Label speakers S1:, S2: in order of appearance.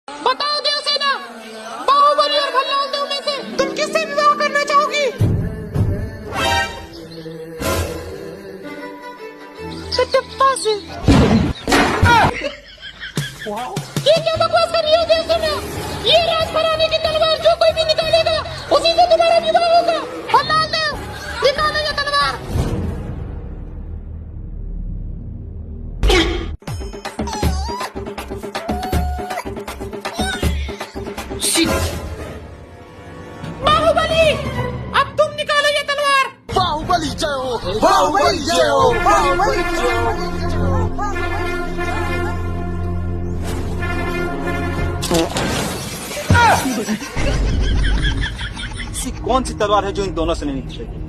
S1: बताओ देवसेना, बाहुबली और भल्लाल देव में से तुम किससे विवाह करना चाहोगी? सत्यप्पा से। ये क्या बकवास कर रही हो देवसेना? ये राजघराने की तलवार जो कोई भी निकालेगा उसी से तुम्हारा विवाह होगा। भल्लाल देव, निकालो ये तलवार। बाहुबली, अब तुम निकालो ये तलवार।
S2: बाहुबली जय हो, बाहुबली जय हो, बाहुबली जय हो।
S3: ऐसी कौन सी तलवार है जो इन दोनों से नहीं निकलेगी?